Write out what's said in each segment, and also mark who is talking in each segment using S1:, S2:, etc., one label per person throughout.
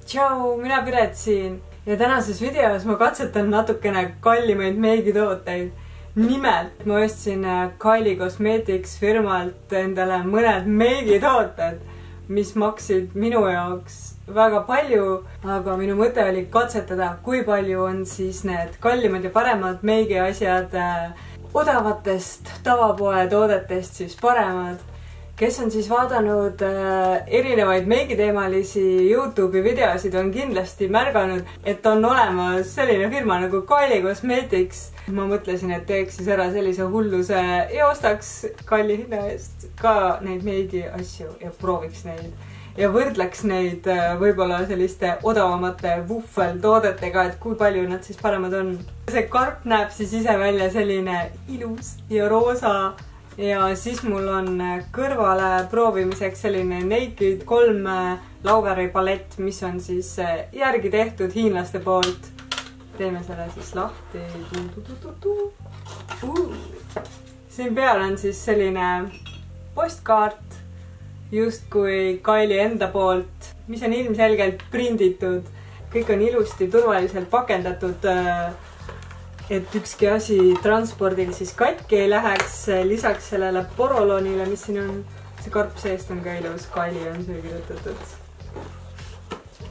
S1: Tšau, mina Piret siin ja tänases videos ma katsetan natukene kallimaid meigitooteid. Nimelt ma ostsin Kylie Cosmetics firmalt endale mõned meigitooted, mis maksid minu jaoks väga palju, aga minu mõte oli katsetada, kui palju on siis need kallimad ja paremad meigiasjad odavatest tavapoe toodetest siis paremad. Kes on siis vaadanud erinevaid meigiteemalisi YouTube'i videosid, on kindlasti märganud, et on olemas selline firma nagu Kylie Cosmetics. Ma mõtlesin, et teeks siis ära sellise hulluse ja ostaks kalli hinna eest ka neid meigiasju ja prooviks neid. Ja võrdleks neid võib-olla selliste odavamate vuhveltoodetega, et kui palju nad siis paremad on. See karp näeb siis ise välja selline ilus ja roosa. Ja siis mul on kõrvale proovimiseks selline Naked 3 lauvärvi palett, mis on siis järgi tehtud hiinlaste poolt. Teeme selle siis lahti. Siin peal on siis selline postkaart justkui Kylie enda poolt, mis on ilmselgelt prinditud. Kõik on ilusti turvaliselt pakendatud, et ükski asi transpordil siis katki ei läheks. Lisaks sellele porolonile, mis siin on, see karp seest on ka ilus, Kylie on see kirjutatud.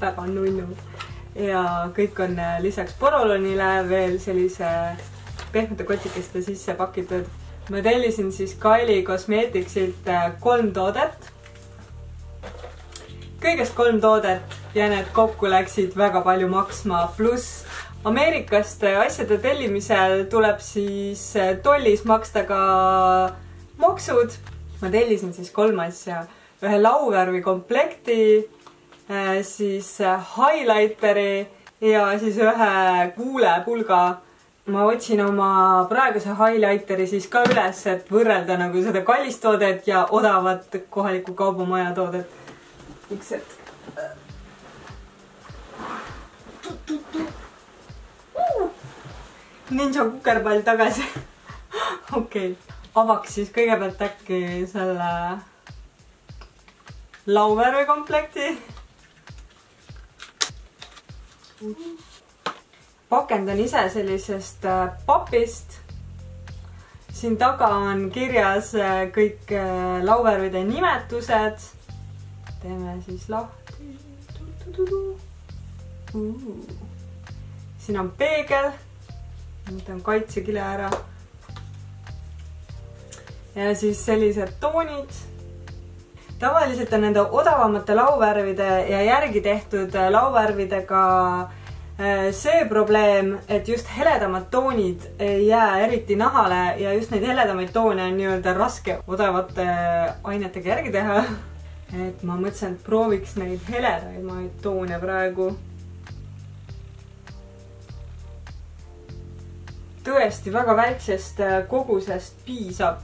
S1: Väga nunnu. Ja kõik on lisaks porolonile veel sellise pehmete kotikeste sisse pakitud. Ma tellisin siis Kylie Cosmeticsilt 3 toodet. Kõigest 3 toodet ja need kokku läksid väga palju maksma, pluss Ameerikast asjade tellimisel tuleb siis tollis maksta ka maksud. Ma tellisin siis 3 asja. Ühe lauvärvi komplekti, siis highlighteri ja siis ühe kuulepulga. Ma otsin oma praeguse highlighteri siis ka üles, et võrrelda nagu seda kallist toodet ja odavat kohaliku kaubamaja toodet. Üks hetk. Ninja kukerpall tagasi. Okei. Avaks siis kõigepealt äkki selle lauvärvi komplekti. Pakendan ise sellisest papist. Siin taga on kirjas kõik lauvärvide nimetused. Teeme siis lahti. Siin on peegel. Võtan kaitsekile ära. Ja siis sellised toonid. Tavaliselt on nende odavamate lauvärvide ja järgi tehtud lauvärvidega see probleem, et just heledamad toonid ei jää eriti nahale ja just neid heledamaid toone on nii-öelda raske odavate ainetega järgi teha. Et ma mõtlesin, et prooviks neid heledamaid toone praegu. Tõesti väga väiksest kogusest piisab.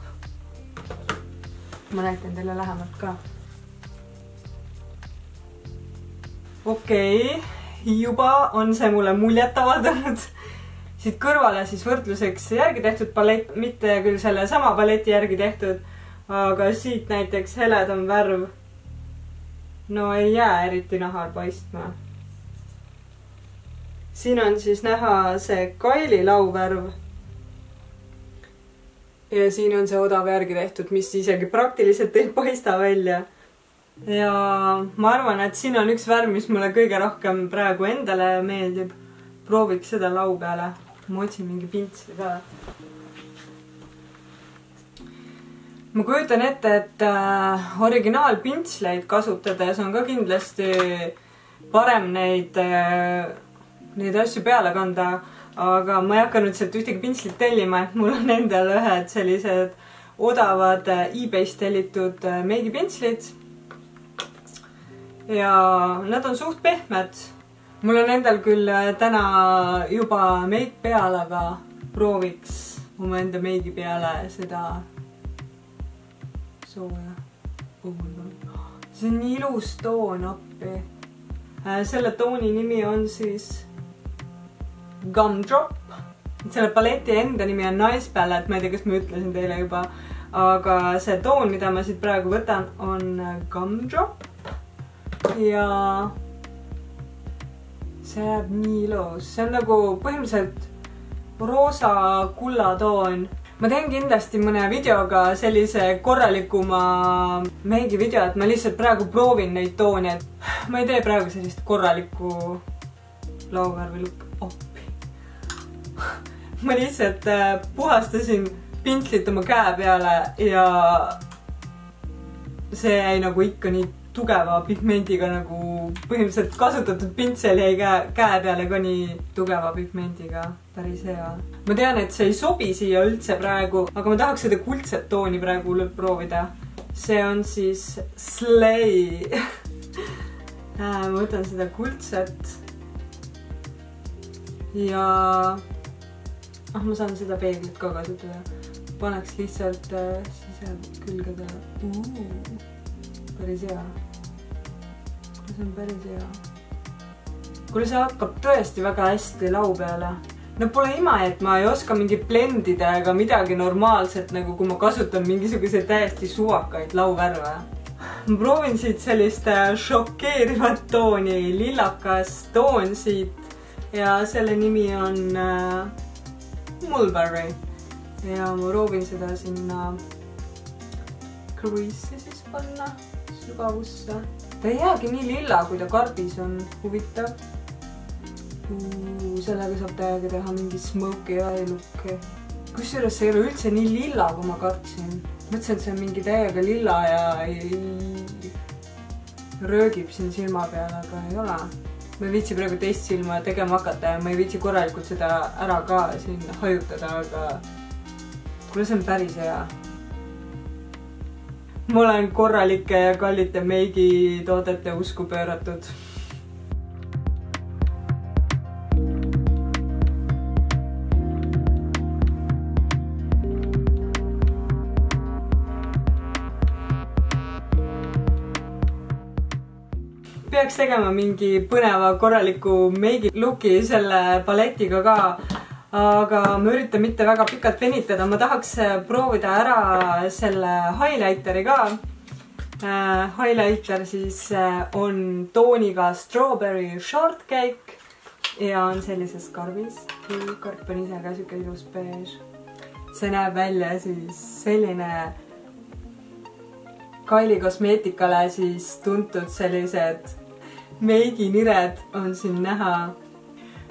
S1: Ma näitan teile lähemalt ka. Okei, juba on see mulle muljet avaldanud. Siit kõrvale siis võrdluseks järgi tehtud palett, mitte küll selle sama paleti järgi tehtud, aga siit näiteks heledam värv. No ei jää eriti nahal paistma. Siin on siis näha see Kylie lauvärv. Ja siin on see odav järgi tehtud, mis isegi praktiliselt ei paista välja. Ja ma arvan, et siin on üks värv, mis mulle kõige rohkem praegu endale meeldib. Prooviks seda lau peale. Ma otsin mingi pintsli ka. Ma kujutan ette, et originaalpintsleid kasutades on ka kindlasti parem neid asju peale kanda, aga ma ei hakanud sealt ühtegi pintslit tellima, et mul on endal ühed sellised odavad eBay'st tellitud meigipintslid. Ja nad on suht pehmed. Mul on endal küll täna juba meik peal, aga prooviks oma enda meigi peale seda sooja puhul. See on nii ilus toon appi. Selle tooni nimi on siis Gumdrop. Selle paleti enda nimi on Nice Palette, ma ei tea, kas ma ütlesin teile juba, aga see toon, mida ma siit praegu võtan, on Gumdrop. Ja see jääb nii ilus, see on nagu põhimõtteliselt roosa kullatoon. Ma teen kindlasti mõne videoga sellise korralikuma meigivideo, et ma lihtsalt praegu proovin neid toone, et ma ei tee praegu sellist korralikku lauvärvi oppi. Ma lihtsalt puhastasin pintslit oma käe peale ja see jäi nagu ikka nii tugeva pigmendiga, nagu põhimõtteliselt kasutatud pintsel jäi käe peale ka nii tugeva pigmendiga. Päris hea. Ma tean, et see ei sobi siia üldse praegu, aga ma tahaks seda kuldset tooni praegu proovida. See on siis Slay. Ma võtan seda kuldset. Ja ma saan seda peeglit ka kasutada. Paneks lihtsalt sisekülgedele. Päris hea. See on päris hea. Kuule, see hakkab tõesti väga hästi lau peale. No pole ima, et ma ei oska mingi blendida ega midagi normaalset, nagu kui ma kasutan mingisuguseid täiesti suvakaid lauvärve. Ma proovin siit sellist šokeerivat tooni, lillakas toon siit ja selle nimi on Mulberry. Ja ma proovin seda sinna crease'i siis panna, sügavusse. Ta ei jäägi nii lilla, kui ta karbis on, huvitav. Sellega saab täiega teha mingi smoky eye look'i. Kusjuures see ei ole üldse nii lilla, kui ma kartsin. Mõtlesin, et see on mingi täiega lilla ja röögib siin silma peale, aga ei ole. Ma ei viitsi praegu teist silma tegema hakata ja ma ei viitsi korralikult seda ära ka siin hajutada, aga kuule, see on päris hea. Ma olen korralike ja kallite meigitoodete usku pööratud. Peaks tegema mingi põneva korraliku meigi looki selle paletiga ka, aga ma üritan mitte väga pikalt venitada. Ma tahaks proovida ära selle highlighteri ka. Highlighter siis on tooniga Strawberry Shortcake ja on sellises karbis. Karp on ise ka siuke ilus beež. See näeb välja siis selline Kylie kosmeetikale siis tuntud sellised meiginired on siin näha.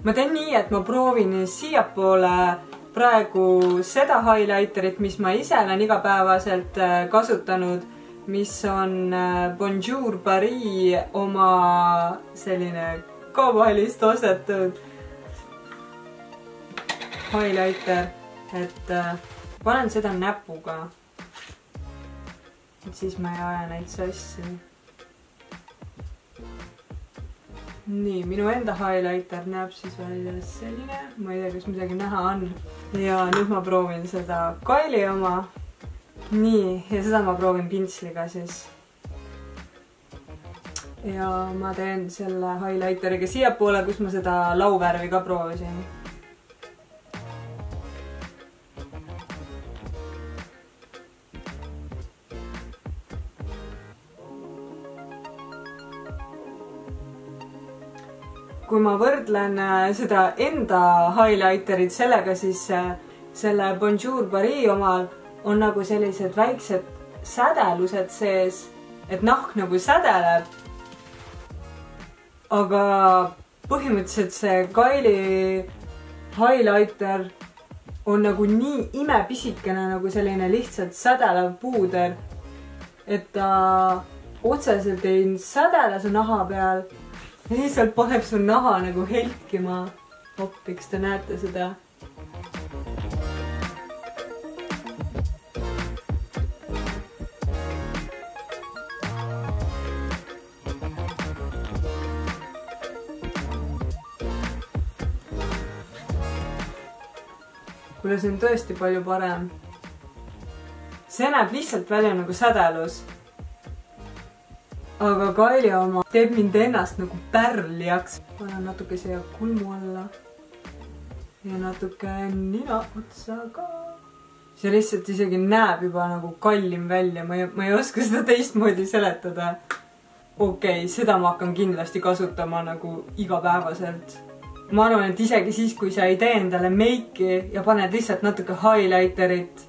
S1: Ma teen nii, et ma proovin siiapoole praegu seda highlighterit, mis ma ise olen igapäevaselt kasutanud, mis on Bonjour Paris oma selline kaubohalist ostetud highlighter, et panen seda näpuga. Et siis ma ei aja neid sassi. Nii, minu enda highlighter näeb siis välja selline. Ma ei tea, kas midagi näha on. Ja nüüd ma proovin seda Kylie oma. Nii, ja seda ma proovin pintsliga siis. Ja ma teen selle highlighteriga siiapoole, kus ma seda lauvärvi ka proovisin. Kui ma võrdlen seda enda highlighterit sellega, siis selle Bonjour Paris omal on nagu sellised väiksed sädelused sees, et nahk nagu sädeleb. Aga põhimõtteliselt see Kylie highlighter on nagu nii imepisikene, nagu selline lihtsalt sädelev puuder, et ta otseselt ei sädele su naha peal. Lihtsalt paneb su naha nagu helkima. Oppiks, te näete seda. Kuule, see on tõesti palju parem. See näeb lihtsalt välja nagu sädelus. Aga Kylie oma teeb mind ennast nagu pärljaks. Panen natuke siia kulmu alla. Ja natuke nina otsa ka. See lihtsalt isegi näeb juba nagu kallim välja. Ma ei oska seda teistmoodi seletada. okei, seda ma hakkan kindlasti kasutama nagu igapäevaselt. Ma arvan, et isegi siis, kui sa ei tee endale meiki ja paned lihtsalt natuke highlighterit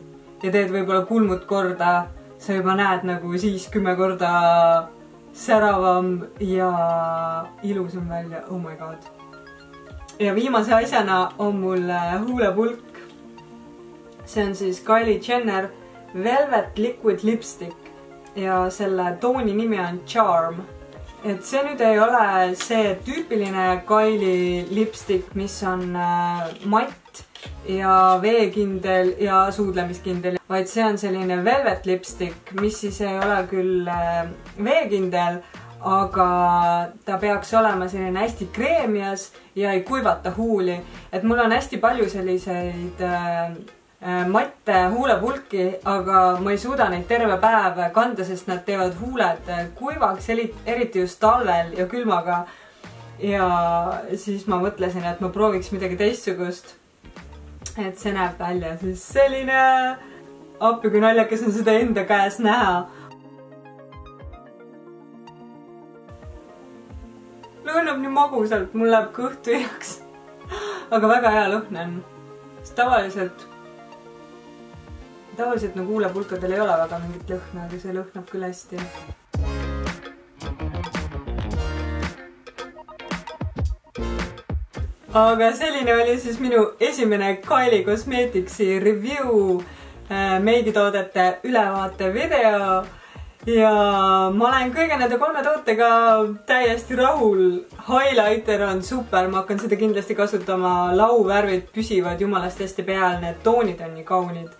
S1: ja teed võib-olla kulmud korda, sa juba näed nagu siis 10 korda säravam ja ilusam välja. Oh my god. Ja viimase asjana on mul huulepulk. See on siis Kylie Jenner Velvet Liquid Lipstick ja selle tooni nimi on Charm. Et see nüüd ei ole see tüüpiline Kylie lipstick, mis on matt ja veekindel ja suudlemiskindel, vaid see on selline velvet lipstick, mis siis ei ole küll veekindel, aga ta peaks olema selline hästi kreemias ja ei kuivata huuli. Et mul on hästi palju selliseid matte huulepulki, aga ma ei suuda neid terve päev kanda, sest nad teevad huuled kuivaks, eriti just talvel ja külmaga. Ja siis ma mõtlesin, et ma prooviks midagi teistsugust. Et see näeb välja siis selline appi, kui naljakas on seda enda käes näha. Lõhnab nii magusalt, mul läheb kõht tühjaks. Aga väga hea lõhn on. Tavaliselt nagu huulepulkadel ei ole väga mingit lõhna, aga see lõhnab küll hästi. Aga selline oli siis minu esimene Kylie Cosmeticsi review meigitoodete ülevaate video. Ja ma olen kõige nende 3 tootega täiesti rahul. Highlighter on super, ma hakkan seda kindlasti kasutama. Lauvärvid püsivad jumalast hästi peal, need toonid on nii kaunid.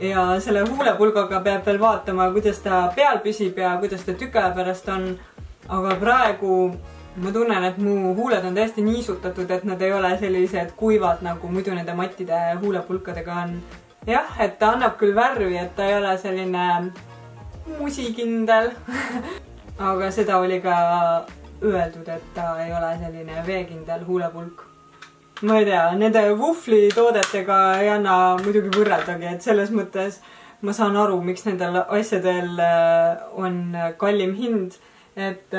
S1: Ja selle huulepulgaga peab veel vaatama, kuidas ta peal püsib ja kuidas ta tüke pärast on. Aga praegu ma tunnen, et mu huuled on täiesti niisutatud, et nad ei ole sellised kuivad, nagu muidu nende mattide huulepulkadega on. Jah, et ta annab küll värvi, et ta ei ole selline musikindel. Aga seda oli ka öeldud, et ta ei ole selline veekindel huulepulk. Ma ei tea, nende Wufli toodetega ei anna muidugi võrreldagi, et selles mõttes ma saan aru, miks nendel asjadel on kallim hind. Et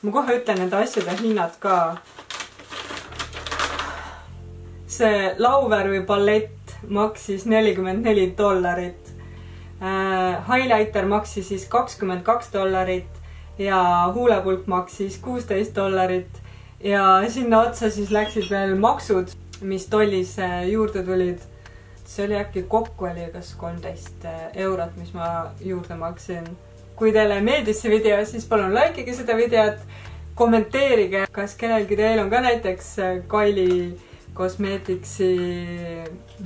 S1: ma kohe ütlen nende asjade hinnad ka. See lauvärvi palett maksis $44. Highlighter maksis siis $22 ja huulepulk maksis $16. Ja sinna otsa siis läksid veel maksud, mis tollis juurde tulid. See oli äkki kokku oli kas €13, mis ma juurde maksin. Kui teile meeldis see video, siis palun likeige seda videot, kommenteerige, kas kellelgi teil on ka näiteks Kylie Cosmeticsi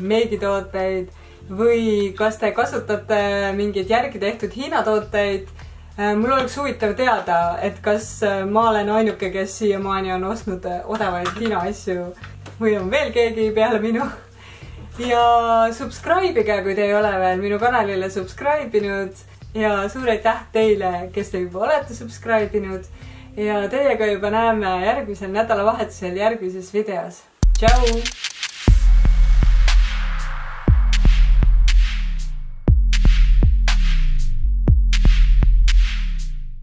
S1: meigitooteid või kas te kasutate mingeid järgi tehtud Hiina tooteid. Mul oleks huvitav teada, et kas ma olen ainuke, kes siiamaani on ostnud odavaid Hiina asju või on veel keegi peale minu. Ja subscribe'ige, kui te ei ole veel minu kanalile subscribe'inud. Ja suur aitäh teile, kes te juba olete subscribe'inud. Ja teiega juba näeme järgmisel nädalavahetusel järgmises videos. Tšau!